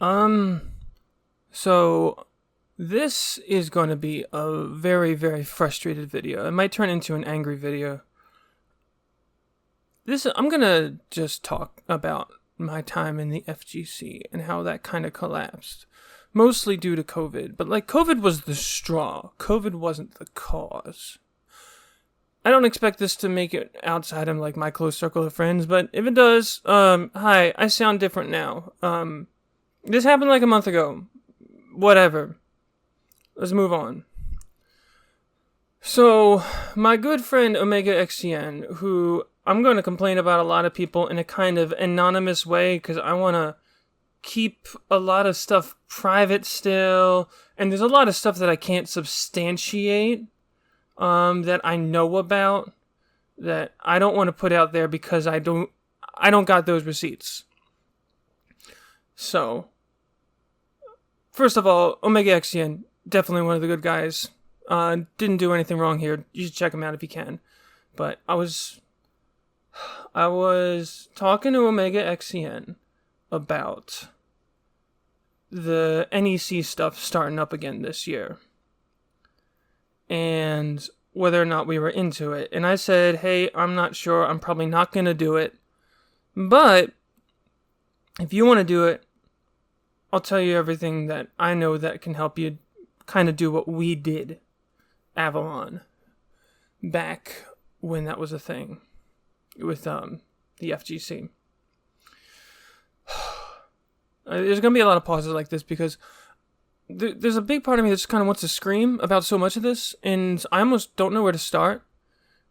Um, so this is going to be a very, very frustrated video. It might turn into an angry video. I'm going to just talk about my time in the FGC and how that kind of collapsed. Mostly due to COVID, but COVID was the straw. COVID wasn't the cause. I don't expect this to make it outside of my close circle of friends, but if it does, hi, I sound different now. This happened a month ago. Whatever. Let's move on. So, my good friend Omega XCN, who I'm going to complain about a lot of people in a kind of anonymous way, because I want to keep a lot of stuff private still, and there's a lot of stuff that I can't substantiate, that I know about, that I don't want to put out there because I don't got those receipts. So, first of all, Omega XCN, definitely one of the good guys. Didn't do anything wrong here. You should check him out if you can. But I was talking to Omega XCN about the NEC stuff starting up again this year, and whether or not we were into it. And I said, hey, I'm not sure. I'm probably not going to do it. But if you want to do it, I'll tell you everything that I know that can help you kind of do what we did, Avalon, back when that was a thing with the FGC. There's going to be a lot of pauses like this because there's a big part of me that just kind of wants to scream about so much of this, and I almost don't know where to start.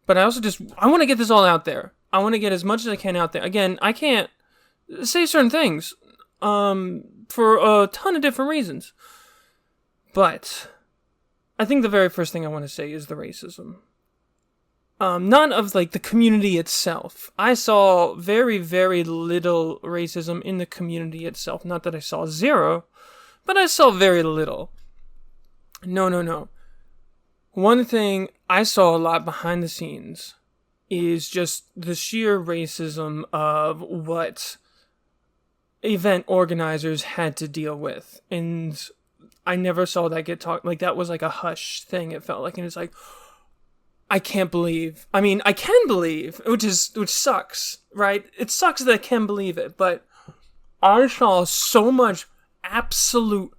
But I also I want to get this all out there. I want to get as much as I can out there. Again, I can't say certain things for a ton of different reasons. But I think the very first thing I want to say is the racism. None of the community itself. I saw very, very little racism in the community itself. Not that I saw zero, but I saw very little. No. One thing I saw a lot behind the scenes is just the sheer racism of what event organizers had to deal with. And I never saw that get talked. That was a hush thing, it felt like. And it's I can't believe. I mean, I can believe, which sucks, right? It sucks that I can believe it, but I saw so much absolute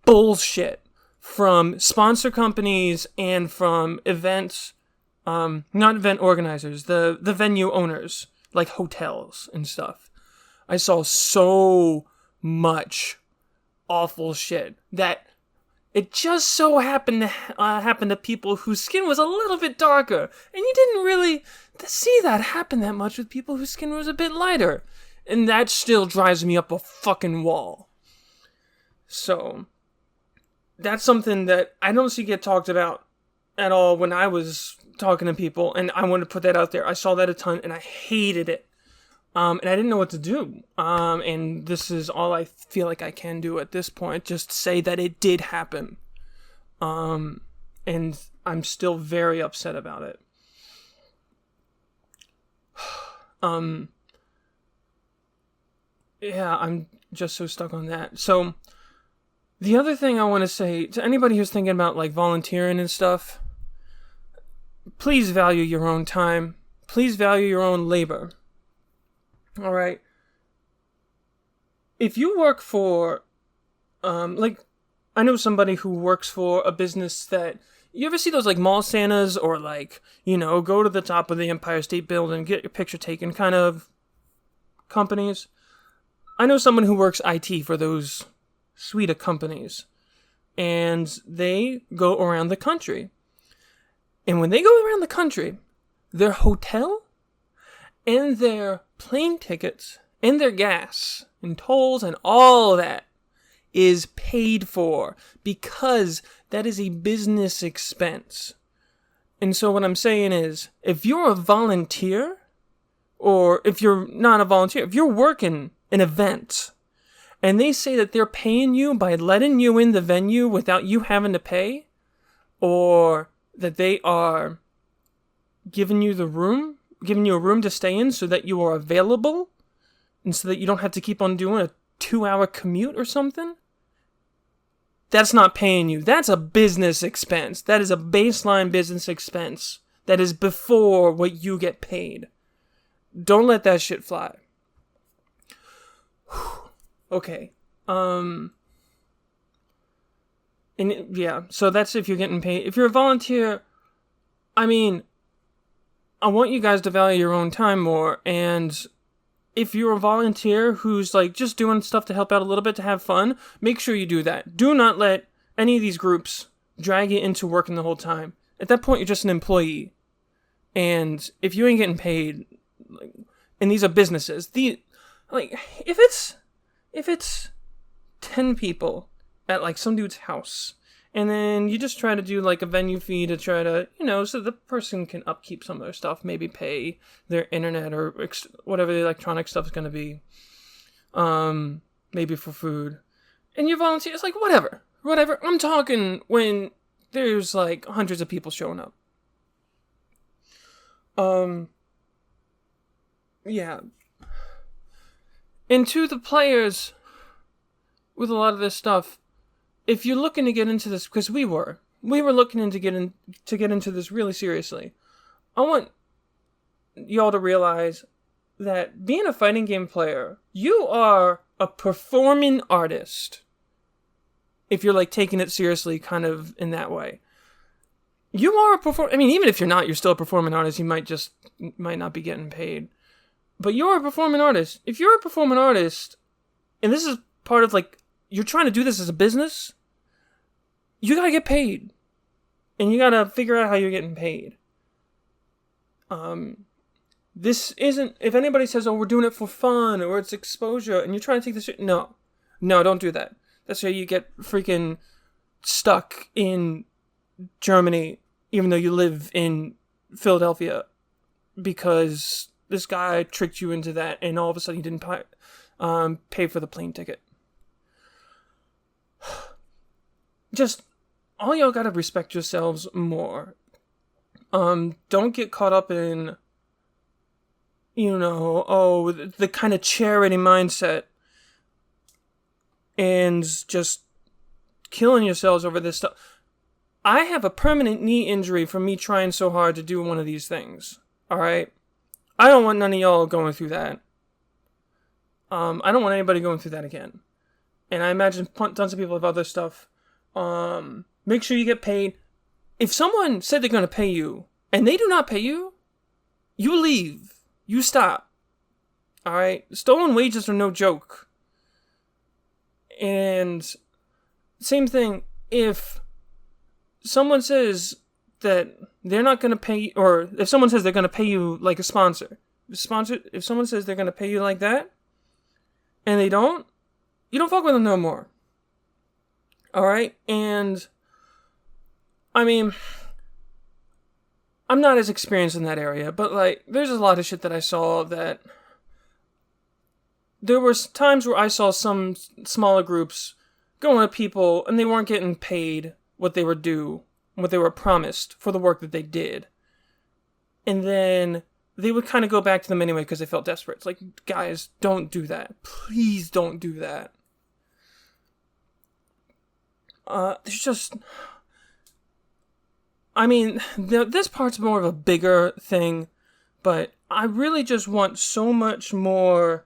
bullshit from sponsor companies and from events, not event organizers, the venue owners, like hotels and stuff. I saw so much awful shit that it just so happened to happen to people whose skin was a little bit darker. And you didn't really see that happen that much with people whose skin was a bit lighter. And that still drives me up a fucking wall. So, that's something that I don't see get talked about at all when I was talking to people. And I wanted to put that out there. I saw that a ton and I hated it. And I didn't know what to do. And this is all I feel like I can do at this point. Just say that it did happen. And I'm still very upset about it. Yeah, I'm just so stuck on that. So, the other thing I want to say to anybody who's thinking about volunteering and stuff, please value your own time. Please value your own labor. All right. If you work for, I know somebody who works for a business that, you ever see those mall Santas or go to the top of the Empire State Building, get your picture taken kind of companies? I know someone who works IT for those suite of companies, and they go around the country. And when they go around the country, their hotel and their plane tickets and their gas and tolls and all of that is paid for because that is a business expense. And so what I'm saying is, if you're a volunteer, or if you're not a volunteer, if you're working an event and they say that they're paying you by letting you in the venue without you having to pay, or that they are giving you a room to stay in so that you are available and so that you don't have to keep on doing a 2-hour commute or something, that's not paying you. That's a business expense. That is a baseline business expense. That is before what you get paid. Don't let that shit fly. Okay. And yeah, so that's if you're getting paid. If you're a volunteer, I mean, I want you guys to value your own time more. And if you're a volunteer who's like just doing stuff to help out a little bit to have fun, make sure you do that. Do not let any of these groups drag you into working the whole time. At that point, you're just an employee. And if you ain't getting paid, like, and these are businesses, if it's 10 people at like some dude's house, and then you just try to do like a venue fee to try to, so the person can upkeep some of their stuff, maybe pay their internet or whatever the electronic stuff is going to be, maybe for food, and you volunteer. It's like whatever. I'm talking when there's like hundreds of people showing up. Yeah. And to the players with a lot of this stuff, if you're looking to get into this, because we were looking to get into this really seriously, I want y'all to realize that being a fighting game player, you are a performing artist. If you're like taking it seriously, kind of in that way, you are a even if you're not, you're still a performing artist. You might not be getting paid, but you're a performing artist. If you're a performing artist, and this is part of like you're trying to do this as a business, you gotta get paid, and you gotta figure out how you're getting paid. This isn't, if anybody says, "Oh, we're doing it for fun," or it's exposure, and you're trying to take this shit, no, don't do that. That's how you get freaking stuck in Germany, even though you live in Philadelphia, because this guy tricked you into that, and all of a sudden you didn't pay for the plane ticket. Just, all y'all gotta respect yourselves more. Don't get caught up in, the kind of charity mindset and just killing yourselves over this stuff. I have a permanent knee injury from me trying so hard to do one of these things. Alright? I don't want none of y'all going through that. I don't want anybody going through that again. And I imagine tons of people have other stuff. Make sure you get paid. If someone said they're going to pay you, and they do not pay you, you leave. You stop. Alright? Stolen wages are no joke. And same thing, if someone says that they're not going to pay, or if someone says they're going to pay you like a sponsor, if someone says they're going to pay you like that, and they don't, you don't fuck with them no more. Alright? And, I'm not as experienced in that area, but like, there's a lot of shit that I saw that there were times where I saw some smaller groups going to people and they weren't getting paid what they were due, what they were promised for the work that they did. And then they would kind of go back to them anyway because they felt desperate. It's like, guys, don't do that. Please don't do that. There's just... this part's more of a bigger thing, but I really just want so much more...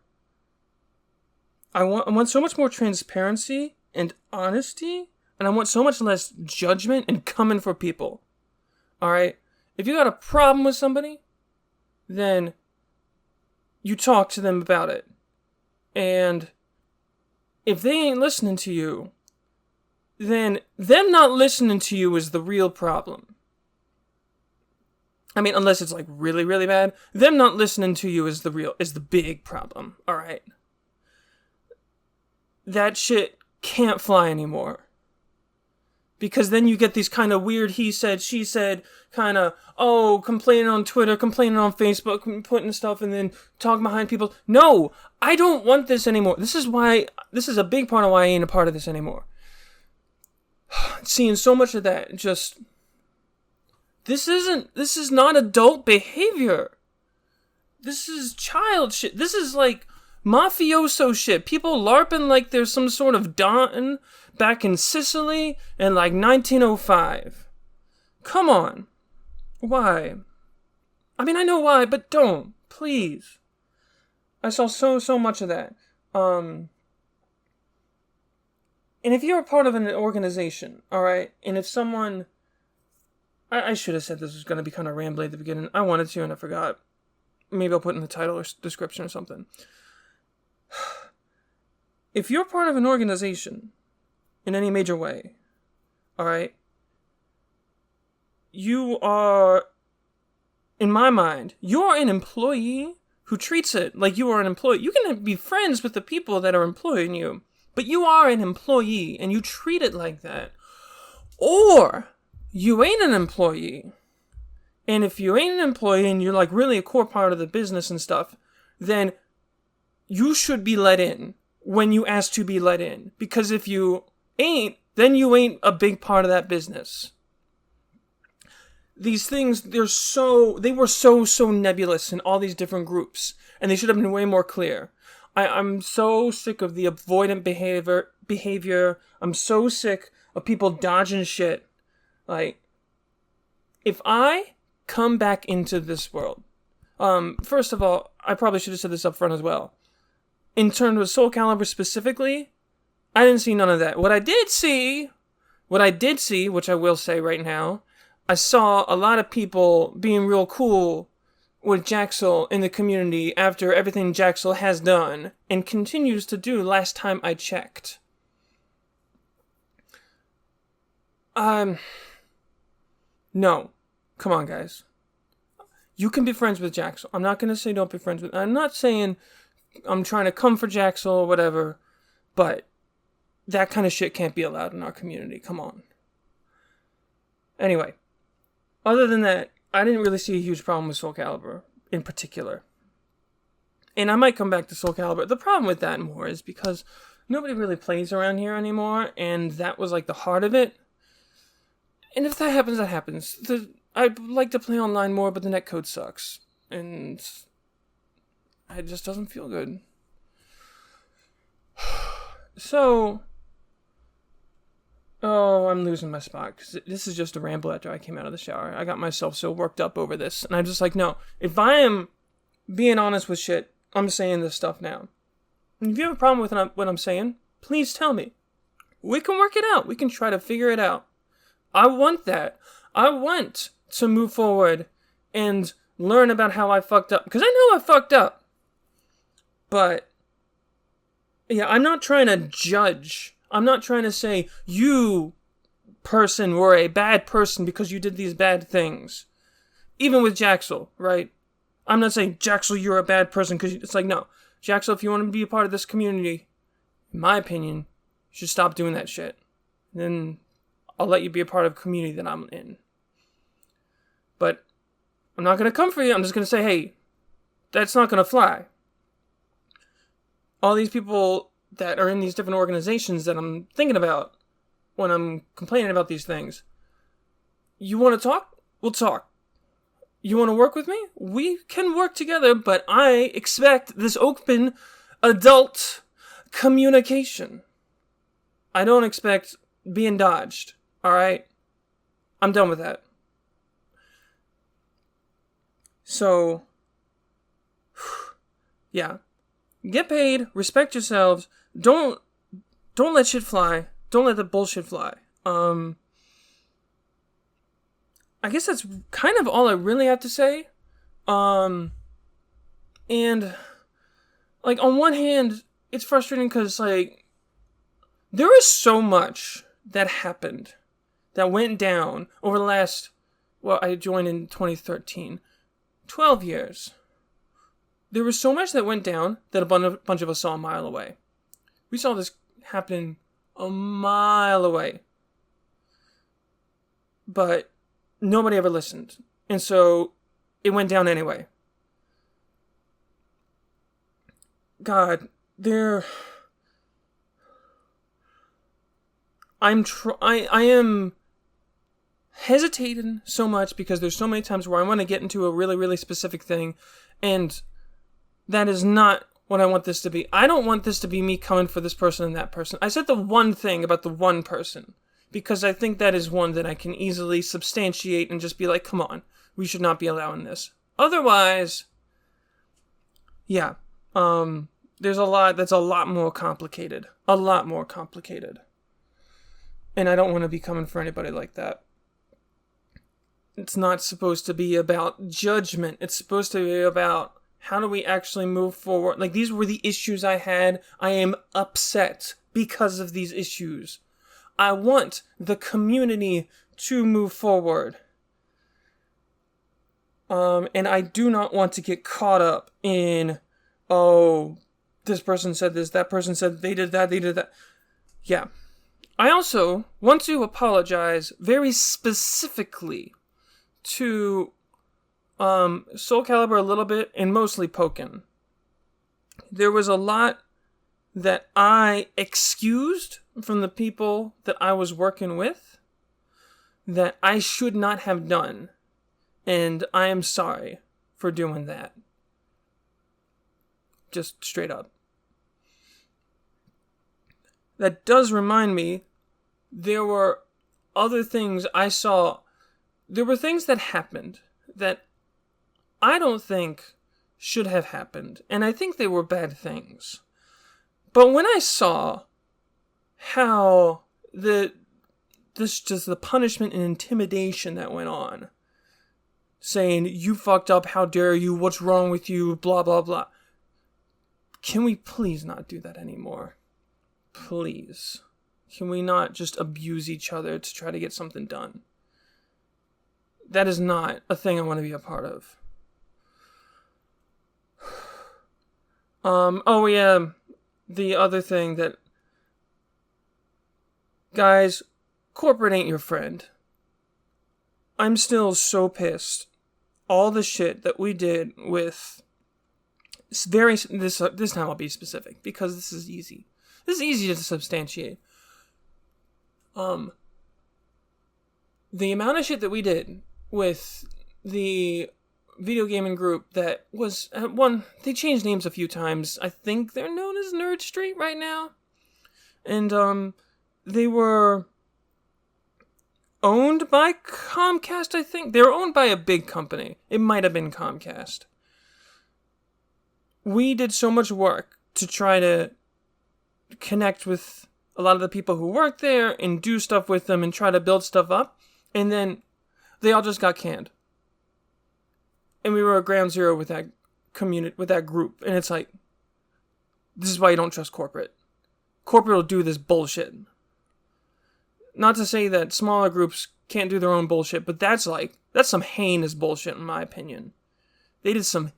I want so much more transparency and honesty, and I want so much less judgment and coming for people. Alright? If you got a problem with somebody, then you talk to them about it. And if they ain't listening to you, then them not listening to you is the real problem. Unless it's like really, really bad, them not listening to you is the big problem. Alright? That shit can't fly anymore. Because then you get these kind of weird he said, she said, kind of, complaining on Twitter, complaining on Facebook, putting stuff and then talking behind people. No, I don't want this anymore. This is a big part of why I ain't a part of this anymore. Seeing so much of that, this is not adult behavior. This is child shit. This is like Mafioso shit. People LARPing like there's some sort of Don back in Sicily in like 1905. Come on. Why? I mean, I know why, but don't. Please. I saw so much of that. And if you're a part of an organization, alright, and if someone... I should have said this was going to be kind of rambly at the beginning. I wanted to and I forgot. Maybe I'll put it in the title or description or something. If you're part of an organization in any major way, alright, you are, in my mind, you're an employee who treats it like you are an employee. You can be friends with the people that are employing you, but you are an employee and you treat it like that. Or you ain't an employee. And if you ain't an employee and you're like really a core part of the business and stuff, then you should be let in when you ask to be let in. Because if you ain't, then you ain't a big part of that business. These things, they were so nebulous in all these different groups. And they should have been way more clear. I'm so sick of the avoidant behavior. I'm so sick of people dodging shit. Like, if I come back into this world, first of all, I probably should have said this up front as well. In terms of Soul Calibur specifically, I didn't see none of that. What I did see, which I will say right now, I saw a lot of people being real cool with Jaxel in the community after everything Jaxel has done and continues to do last time I checked. No. Come on, guys. You can be friends with Jaxel. I'm not going to say don't be friends with... I'm not saying I'm trying to come for Jaxel or whatever, but that kind of shit can't be allowed in our community. Come on. Anyway, other than that, I didn't really see a huge problem with Soul Calibur in particular. And I might come back to Soul Calibur. The problem with that more is because nobody really plays around here anymore, and that was like the heart of it. And if that happens, that happens. I'd like to play online more, but the netcode sucks. And it just doesn't feel good. So, I'm losing my spot. Because this is just a ramble after I came out of the shower. I got myself so worked up over this. And I'm just like, no. If I am being honest with shit, I'm saying this stuff now. And if you have a problem with what I'm saying, please tell me. We can work it out. We can try to figure it out. I want that. I want to move forward and learn about how I fucked up. Because I know I fucked up. But, yeah, I'm not trying to judge. I'm not trying to say, you person were a bad person because you did these bad things. Even with Jaxel, right? I'm not saying, Jaxel, you're a bad person. Because it's like, no. Jaxel, if you want to be a part of this community, in my opinion, you should stop doing that shit. Then I'll let you be a part of a community that I'm in. But I'm not going to come for you. I'm just going to say, hey, that's not going to fly. All these people that are in these different organizations that I'm thinking about when I'm complaining about these things. You want to talk? We'll talk. You want to work with me? We can work together, but I expect this open, adult communication. I don't expect being dodged. Alright? I'm done with that. So, yeah. Get paid, respect yourselves, don't let shit fly. Don't let the bullshit fly. I guess that's kind of all I really have to say. And, like, on one hand, it's frustrating because, like, there is so much that happened, that went down over the last, well, I joined in 2013, 12 years. There was so much that went down that a bunch of us saw a mile away. We saw this happening a mile away. But nobody ever listened. And so it went down anyway. God, I am hesitating so much because there's so many times where I want to get into a really, really specific thing, and that is not what I want this to be. I don't want this to be me coming for this person and that person. I said the one thing about the one person because I think that is one that I can easily substantiate and just be like, come on, we should not be allowing this. Otherwise, yeah, there's a lot that's a lot more complicated. A lot more complicated. And I don't want to be coming for anybody like that. It's not supposed to be about judgment. It's supposed to be about how do we actually move forward. Like, these were the issues I had. I am upset because of these issues. I want the community to move forward. And I do not want to get caught up in, oh, this person said this, that person said they did that. Yeah. I also want to apologize very specifically to Soul Calibur a little bit, and mostly Pokken. There was a lot that I excused from the people that I was working with that I should not have done. And I am sorry for doing that. Just straight up. That does remind me, there were other things I saw. There were things that happened that I don't think should have happened. And I think they were bad things. But when I saw how the punishment and intimidation that went on, saying, you fucked up, how dare you, what's wrong with you, blah, blah, blah. Can we please not do that anymore? Please. Can we not just abuse each other to try to get something done? That is not a thing I want to be a part of. Oh yeah, the other thing that, guys, corporate ain't your friend. I'm still so pissed. All the shit that we did with this time I'll be specific because this is easy. This is easy to substantiate. The amount of shit that we did with the video gaming group that was they changed names a few times. I think they're known as Nerd Street right now. And they were owned by Comcast, I think. They were owned by a big company. It might have been Comcast. We did so much work to try to connect with a lot of the people who work there and do stuff with them and try to build stuff up. And then they all just got canned. And we were at ground zero with that community, with that group. And it's like, this is why you don't trust corporate. Corporate will do this bullshit. Not to say that smaller groups can't do their own bullshit, but that's some heinous bullshit in my opinion. They did some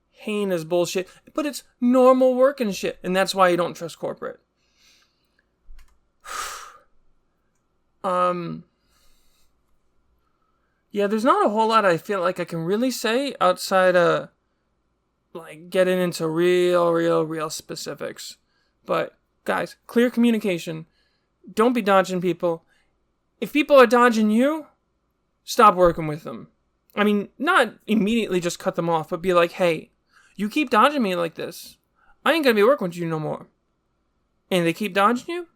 heinous bullshit, but it's normal working shit, and that's why you don't trust corporate. Yeah, there's not a whole lot I feel like I can really say outside of, like, getting into real specifics. But, guys, clear communication. Don't be dodging people. If people are dodging you, stop working with them. I mean, not immediately just cut them off, but be like, hey, you keep dodging me like this, I ain't gonna be working with you no more. And they keep dodging you,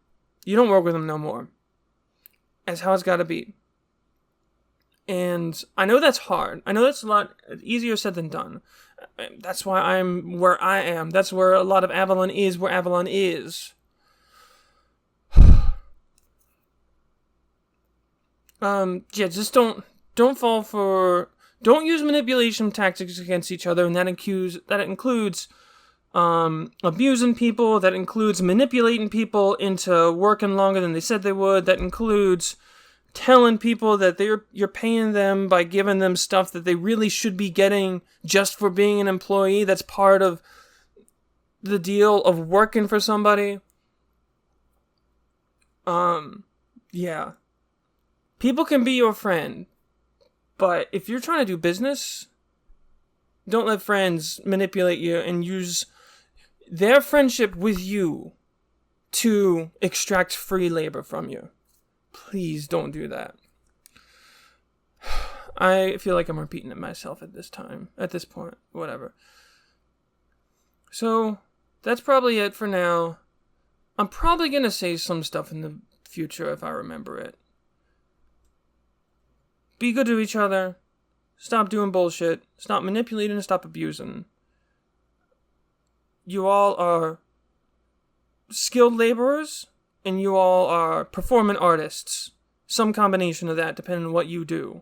you don't work with them no more. That's how it's gotta be. And I know that's hard. I know that's a lot easier said than done. That's why I'm where I am. That's where a lot of Avalon is where Avalon is. Yeah, just don't fall for, don't use manipulation tactics against each other, and that includes abusing people, that includes manipulating people into working longer than they said they would, that includes telling people that you're paying them by giving them stuff that they really should be getting just for being an employee. That's part of the deal of working for somebody. Yeah. People can be your friend, but if you're trying to do business, don't let friends manipulate you and use their friendship with you to extract free labor from you. Please don't do that. I feel like I'm repeating it myself at this point, whatever. So, that's probably it for now. I'm probably going to say some stuff in the future if I remember it. Be good to each other. Stop doing bullshit. Stop manipulating and stop abusing. You all are skilled laborers, and you all are performing artists. Some combination of that, depending on what you do.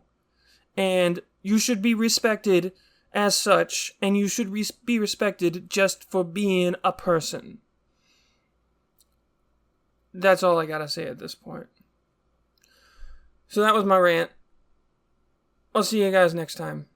And you should be respected as such, and you should be respected just for being a person. That's all I gotta say at this point. So that was my rant. I'll see you guys next time.